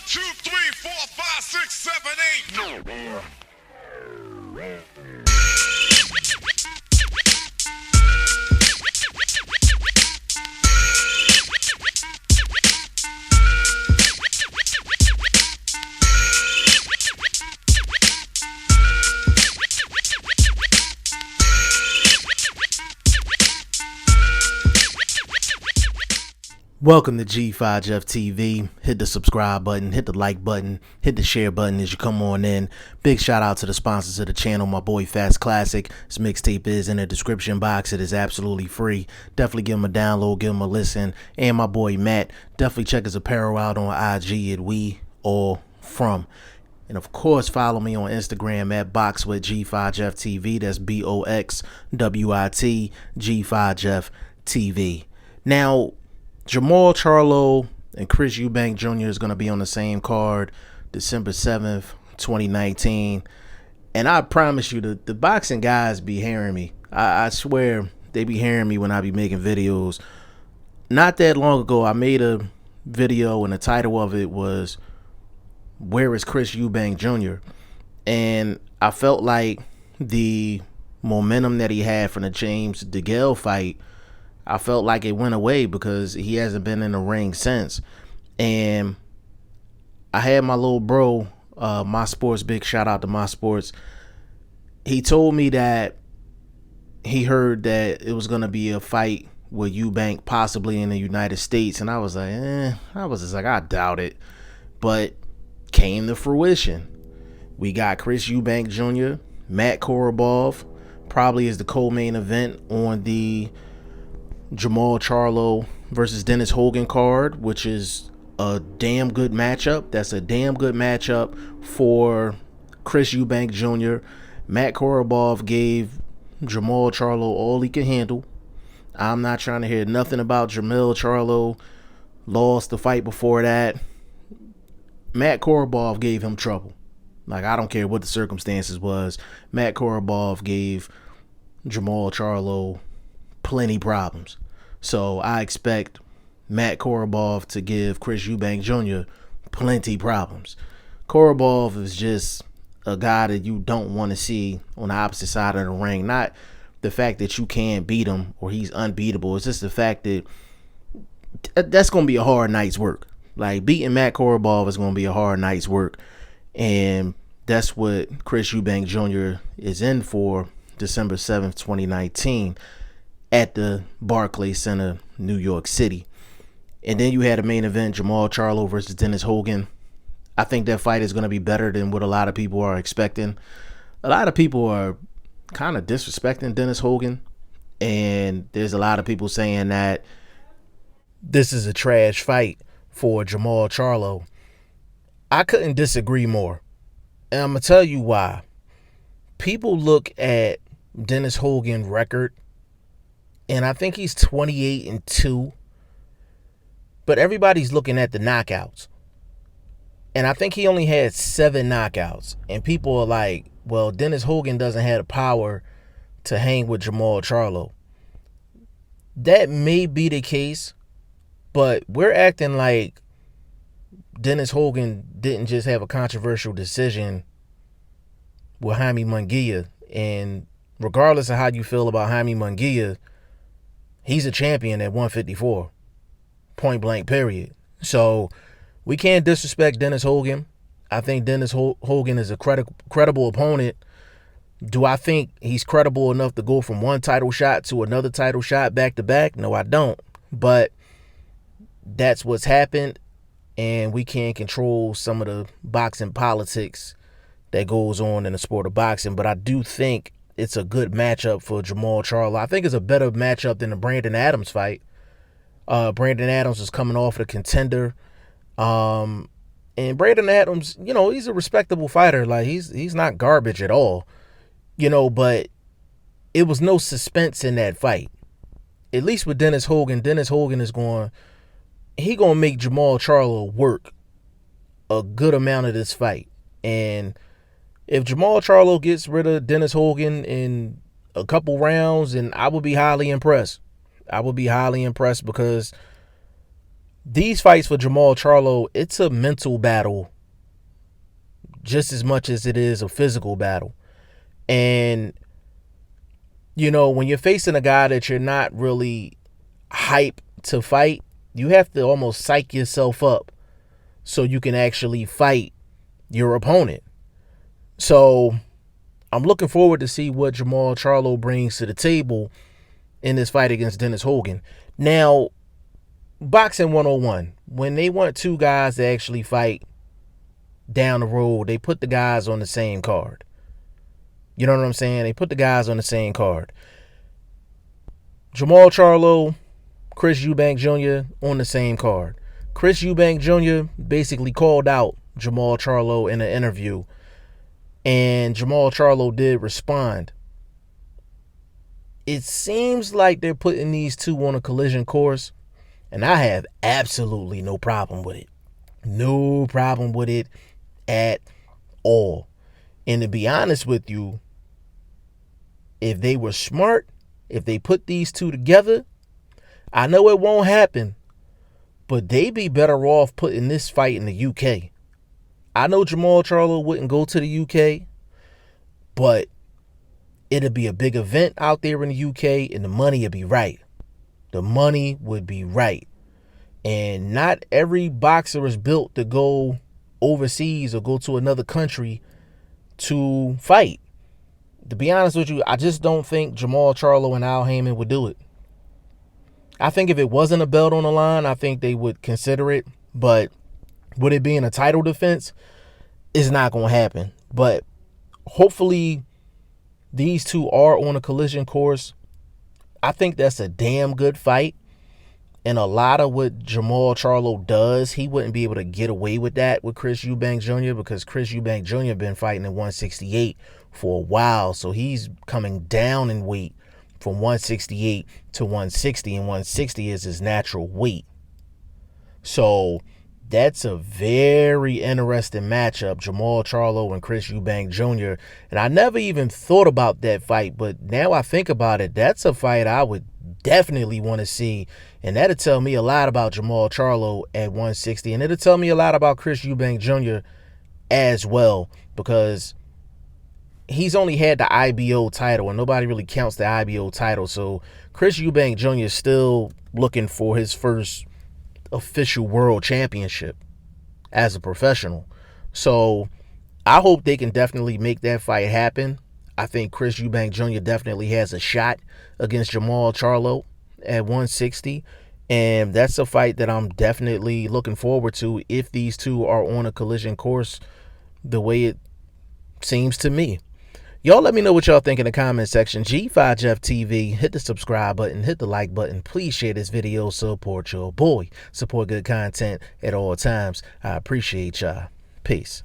2, 3, 4, 5, 6, 7, 8. Welcome to G5Jeff TV. Hit the subscribe button, hit the like button, hit the share button as you come on in. Big shout out to the sponsors of the channel, my boy Fast Classic. His mixtape is in the description box. It is absolutely free. Definitely give him a download, give him a listen. And my boy Matt, definitely check his apparel out on IG at We All From. And of course, follow me on Instagram at BoxWithG5Jeff TV. That's BOXWIT G5Jeff TV. Now, Jermall Charlo and Chris Eubank Jr. is going to be on the same card December 7th, 2019. And I promise you, the boxing guys be hearing me. I swear they be hearing me when I be making videos. Not that long ago, I made a video and the title of it was, "Where is Chris Eubank Jr.?" And I felt like the momentum that he had from the James DeGale fight, I felt like it went away because he hasn't been in the ring since. And I had my little bro, My Sports, big shout out to My Sports. He told me that he heard that it was going to be a fight with Eubank possibly in the United States. And I was like, I doubt it. But came to fruition. We got Chris Eubank Jr., Matt Korobov, probably is the co-main event on the Jermall Charlo versus Dennis Hogan card, which is a damn good matchup. That's a damn good matchup for Chris Eubank Jr. Matt Korobov gave Jermall Charlo all he could handle. I'm not trying to hear nothing about Jermall Charlo. Lost the fight before that. Matt Korobov gave him trouble. Like, I don't care what the circumstances was. Matt Korobov gave Jermall Charlo plenty problems. So I expect Matt Korobov to give Chris Eubank Jr. plenty problems. Korobov is just a guy that you don't want to see on the opposite side of the ring. Not the fact that you can't beat him or he's unbeatable. It's just the fact that that's going to be a hard night's work. Like, beating Matt Korobov is going to be a hard night's work. And that's what Chris Eubank Jr. is in for December 7th, 2019 at the Barclays Center, New York City. And then you had a main event, Jermall Charlo versus Dennis Hogan. I think that fight is going to be better than what a lot of people are expecting. A lot of people are kind of disrespecting Dennis Hogan. And there's a lot of people saying that this is a trash fight for Jermall Charlo. I couldn't disagree more. And I'm going to tell you why. People look at Dennis Hogan's record, and I think he's 28-2. But everybody's looking at the knockouts. And I think he only had 7 knockouts. And people are like, well, Dennis Hogan doesn't have the power to hang with Jermall Charlo. That may be the case, but we're acting like Dennis Hogan didn't just have a controversial decision with Jaime Munguia. And regardless of how you feel about Jaime Munguia, he's a champion at 154. Point blank, period. So we can't disrespect Dennis Hogan. I think Dennis Hogan is a credible opponent. Do I think he's credible enough to go from one title shot to another title shot back to back? No, I don't. But that's what's happened, and we can't control some of the boxing politics that goes on in the sport of boxing. But I do think it's a good matchup for Jermall Charlo. I think it's a better matchup than the Brandon Adams fight. Brandon Adams is coming off the Contender. And Brandon Adams, you know, he's a respectable fighter. Like, he's not garbage at all. You know, but it was no suspense in that fight. At least with Dennis Hogan is going to make Jermall Charlo work a good amount of this fight. And if Jermall Charlo gets rid of Dennis Hogan in a couple rounds, and I would be highly impressed. I would be highly impressed because these fights for Jermall Charlo, it's a mental battle just as much as it is a physical battle. And, when you're facing a guy that you're not really hype to fight, you have to almost psych yourself up so you can actually fight your opponent. So I'm looking forward to see what Jermall Charlo brings to the table in this fight against Dennis Hogan. Now, Boxing 101, when they want two guys to actually fight down the road, they put the guys on the same card. You know what I'm saying? They put the guys on the same card. Jermall Charlo, Chris Eubank Jr. on the same card. Chris Eubank Jr. basically called out Jermall Charlo in an interview, and Jermall Charlo did respond. It seems like they're putting these two on a collision course, and I have absolutely no problem with it. No problem with it at all. And to be honest with you, if they were smart, if they put these two together, I know it won't happen, but they'd be better off putting this fight in the UK. I know Jermall Charlo wouldn't go to the UK, but it'd be a big event out there in the UK, and the money would be right. The money would be right. And not every boxer is built to go overseas or go to another country to fight. To be honest with you, I just don't think Jermall Charlo and Al Haymon would do it. I think if it wasn't a belt on the line, I think they would consider it. But with it being a title defense, it's not going to happen. But hopefully these two are on a collision course. I think that's a damn good fight. And a lot of what Jermall Charlo does, he wouldn't be able to get away with that with Chris Eubank Jr. because Chris Eubank Jr. been fighting at 168 for a while. So he's coming down in weight from 168 to 160, and 160 is his natural weight. So that's a very interesting matchup, Jermall Charlo and Chris Eubank Jr. And I never even thought about that fight, but now I think about it, that's a fight I would definitely want to see. And that'll tell me a lot about Jermall Charlo at 160. And it'll tell me a lot about Chris Eubank Jr. as well, because he's only had the IBO title, and nobody really counts the IBO title. So Chris Eubank Jr. is still looking for his first official world championship as a professional. So I hope they can definitely make that fight happen. I think Chris Eubank Jr. definitely has a shot against Jermall Charlo at 160. And that's a fight that I'm definitely looking forward to if these two are on a collision course the way it seems to me. Y'all let me know what y'all think in the comment section. G5 Jeff TV, hit the subscribe button, hit the like button. Please share this video, support your boy. Support good content at all times. I appreciate y'all. Peace.